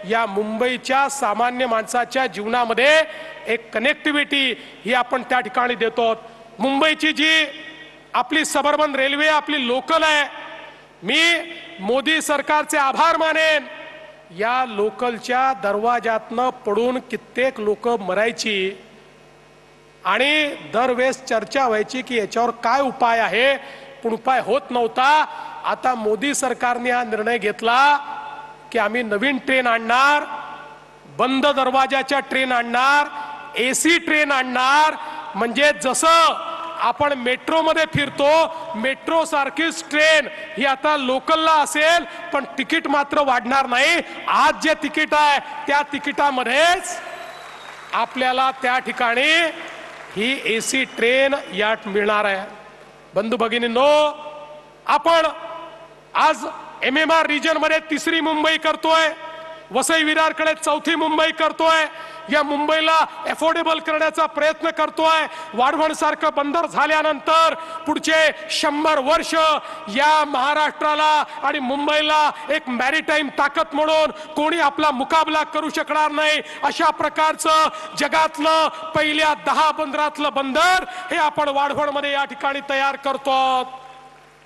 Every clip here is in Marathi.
या मुंबईच्या सामान्य माणसाच्या जीवनामध्ये एक कनेक्टिव्हिटी ही आपण त्या ठिकाणी देतो। मुंबईची जी आपली सबर्बन रेल्वे आपली लोकल आहे, मी मोदी सरकारचे आभार मानेन। या लोकलच्या दरवाजातनं पडून कित्येक लोक मरायची आणि दरवेळेस चर्चा व्हायची की याच्यावर काय उपाय आहे, पण उपाय होत नव्हता। आता मोदी सरकारने हा निर्णय घेतला की आम्ही नवीन ट्रेन आणणार, बंद दरवाजाच्या ट्रेन आणणार, एसी ट्रेन आणणार, म्हणजे जसं आपण मेट्रो मध्ये फिरतो मेट्रो सारखीच ट्रेन ही आता लोकलला असेल, पण तिकीट मात्र वाढणार नाही। आज जे तिकीट आहे त्या तिकिटामध्येच आपल्याला त्या ठिकाणी ही एसी ट्रेन यात मिळणार आहे। बंधू भगिनींनो, आपण आज MMR रिजन मध्ये तिसरी मुंबई करतोय, वसई विरारकडे चौथी मुंबई करतोय, या मुंबईला अफोर्डेबल करण्याचा प्रयत्न करतोय। वाढवण सारखं बंदर झाल्यानंतर पुढचे 100 वर्ष या महाराष्ट्राला आणि मुंबईला एक मॅरीटाईम ताकद म्हणून कोणी आपला मुकाबला करू शकणार नाही, अशा प्रकारचं जगातलं पहिल्या 10 बंदरातलं बंदर हे आपण वाढवण मध्ये या ठिकाणी तयार करतो।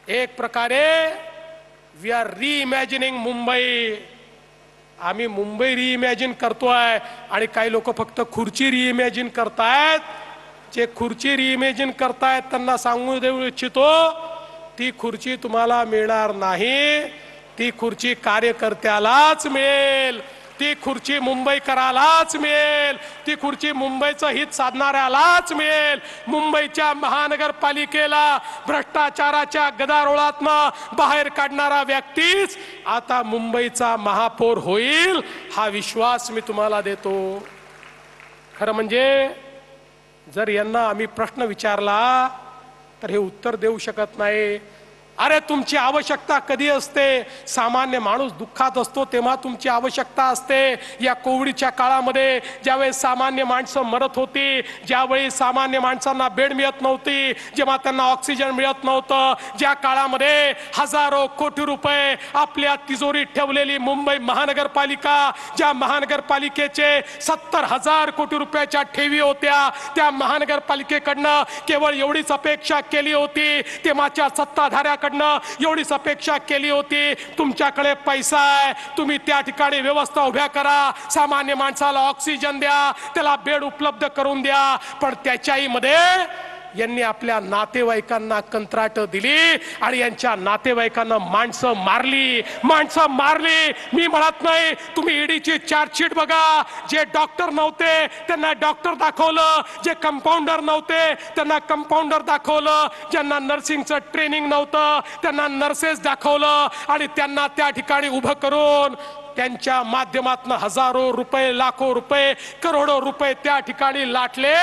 एक प्रकारे वी आर रीइमॅजिनिंग मुंबई। आम्ही मुंबई रीइमॅजिन करतोय आणि काही लोक फक्त खुर्ची रीइमॅजिन करतायत। जे खुर्ची रीइमॅजिन करतायत त्यांना सांगू देऊ इच्छितो, ती खुर्ची तुम्हाला मिळणार नाही, ती खुर्ची कार्यकर्त्यालाच मिळेल, ती खुर्ची मुंबईकरालाच मिळेल, ती खुर्ची मुंबईचं हित साधणाऱ्यालाच मिळेल। मुंबईच्या महानगरपालिकेला भ्रष्टाचाराच्या गदारोळातनं बाहेर काढणारा व्यक्तीच आता मुंबईचा महापौर होईल, हा विश्वास मी तुम्हाला देतो। खरं म्हणजे जर यांना आम्ही प्रश्न विचारला तर हे उत्तर देऊ शकत नाही। अरे तुमची आवश्यकता कधी असते? सामान्य माणूस दुःखात असतो तेव्हा तुमची आवश्यकता असते। या कोविडच्या काळामध्ये ज्यावेळी सामान्य माणसं मरत होती, ज्यावेळी सामान्य माणसांना बेड मिळत नव्हती, जेव्हा त्यांना ऑक्सिजन मिळत नव्हतं, ज्या काळामध्ये हजारो कोटी रुपये आपल्या तिजोरीत ठेवलेली मुंबई महानगरपालिका, ज्या महानगरपालिकेचे 70,000 कोटी रुपयाच्या ठेवी होत्या, त्या महानगरपालिकेकडनं केवळ एवढीच अपेक्षा केली होती, तेव्हाच्या सत्ताधाऱ्या एवढीच अपेक्षा केली होती, तुमच्याकडे पैसा आहे, तुम्ही त्या ठिकाणी व्यवस्था उभ्या करा, सामान्य माणसाला ऑक्सिजन द्या, त्याला बेड उपलब्ध करून द्या। पण त्याच्याही मध्ये यांनी आपल्या नातेवाईकांना कंत्राट दिली आणि यांच्या नातेवाईकांना माणसं मारली। मी म्हणत नाही, तुम्ही ईडीची चार्जशीट बघा, जे डॉक्टर नव्हते त्यांना डॉक्टर दाखवलं, जे कंपाऊंडर नव्हते त्यांना कंपाऊंडर दाखवलं, ज्यांना नर्सिंगचं ट्रेनिंग नव्हतं त्यांना नर्सेस दाखवलं आणि त्यांना त्या ठिकाणी उभं करून त्यांच्या माध्यमातून हजारो रुपये, लाखो रुपये, करोडो रुपये त्या ठिकाणी लाटले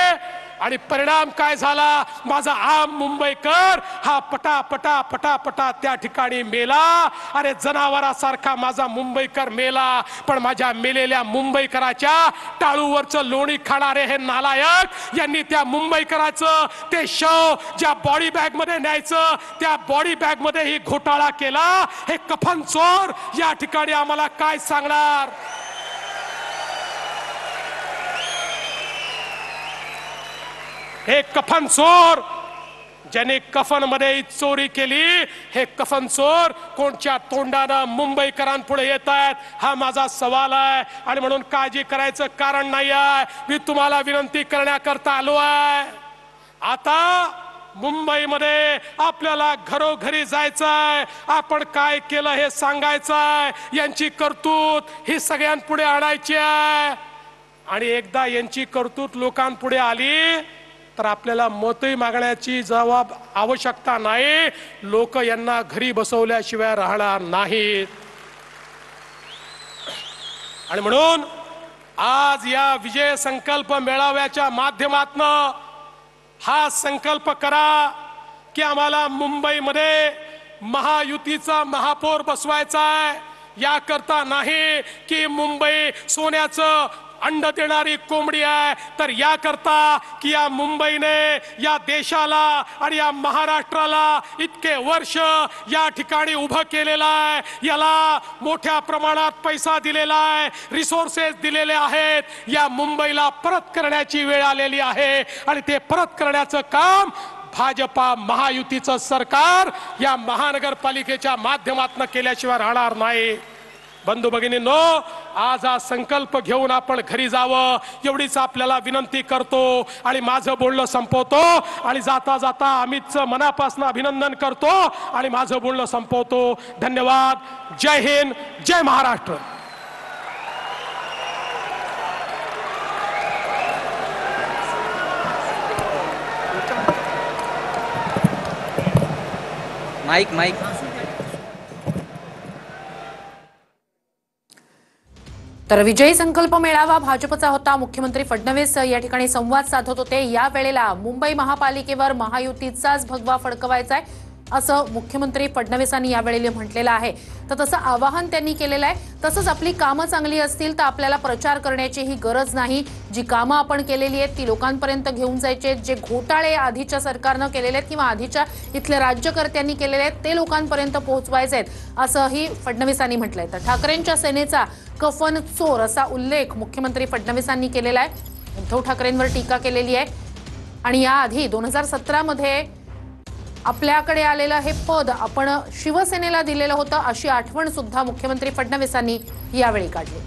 आणि परिणाम काय झाला? माझा आम मुंबईकर हा पटा त्या ठिकाणी मेला। अरे जनावरासारखा माझा मुंबईकर मेला, पण माझ्या मेलेल्या मुंबईकराच्या टाळूवरचं लोणी खाणारे हे नालायक यांनी त्या मुंबईकराचं ते शव ज्या बॉडी बॅग मध्ये न्यायचं त्या बॉडी बॅग मध्ये ही घोटाळा केला। हे कफन चोर या ठिकाणी आम्हाला काय सांगणार? हे कफन चोर ज्याने कफन मध्ये चोरी केली, हे कफन चोर कोणच्या तोंडानं मुंबईकरांपुढे येत आहेत हा माझा सवाल आहे। आणि म्हणून काळजी करायचं कारण नाही आहे, मी तुम्हाला विनंती करण्याकरता आलो आहे। आता मुंबईमध्ये आपल्याला घरोघरी जायचंय, आपण काय केलं हे सांगायचंय, यांची करतूत ही सगळ्यांपुढे आणायची आहे। आणि एकदा यांची करतूत लोकांपुढे आली तर आपल्याला मतही मागण्याची आवश्यकता नाही, लोक यांना घरी बसवल्याशिवाय राहणार नाहीत। आणि म्हणून आज या विजय संकल्प मेळाव्याच्या माध्यमातून हा संकल्प करा की आम्हाला मुंबईमध्ये महायुतीचा महापौर बसवायचा आहे। याकरता नाही की मुंबई सोन्याचं अंड देणारी कोंबडी आहे, तर याकरता की या मुंबईने या देशाला आणि या महाराष्ट्राला इतके वर्ष या ठिकाणी उभं केलेलं आहे, याला मोठ्या प्रमाणात पैसा दिलेला आहे, रिसोर्सेस दिलेले आहेत, या मुंबईला परत करण्याची वेळ आलेली आहे आणि ते परत करण्याचं काम भाजपा महायुतीचं सरकार या महानगरपालिकेच्या माध्यमातून केल्याशिवाय राहणार नाही। बंधू भगिनींनो, आज हा संकल्प घेऊन आपण घरी जावं एवढीच आपल्याला विनंती करतो आणि माझं बोलणं संपवतो आणि जाता जाता अमितचं मनापासून अभिनंदन करतो आणि माझं बोलणं संपवतो। धन्यवाद। जय हिंद, जय महाराष्ट्र। माइक माइक तर विजयी संकल्प मेळावा भाजपचा होता। मुख्यमंत्री फडणवीस या ठिकाणी संवाद साधत होते। या वेळेला मुंबई महापालिकेवर महायुतीचाच भगवा फडकवायचा आहे असं मुख्यमंत्री फडणवीसांनी यावेळी म्हटलेलं आहे। तर तसं आवाहन त्यांनी केलेलं आहे। तसंच आपली कामं चांगली असतील तर आपल्याला प्रचार करण्याची ही गरज नाही। जी कामं आपण केलेली आहेत ती लोकांपर्यंत घेऊन जायचे, जे घोटाळे आधीच्या सरकारनं केलेले आहेत किंवा आधीच्या इथल्या राज्यकर्त्यांनी केलेले आहेत ते लोकांपर्यंत पोहोचवायचे आहेत असंही फडणवीसांनी म्हटलंय। तर ठाकरेंच्या सेनेचा कफन चोर असा उल्लेख मुख्यमंत्री फडणवीसांनी केलेला आहे। उद्धव ठाकरेंवर टीका केलेली आहे आणि याआधी 2017 मध्ये आपल्याकडे आलेलं हे पद आपण शिवसेनेला दिलेलं होतं अशी आठवण सुद्धा मुख्यमंत्री फडणवीसांनी यावेळी काढली।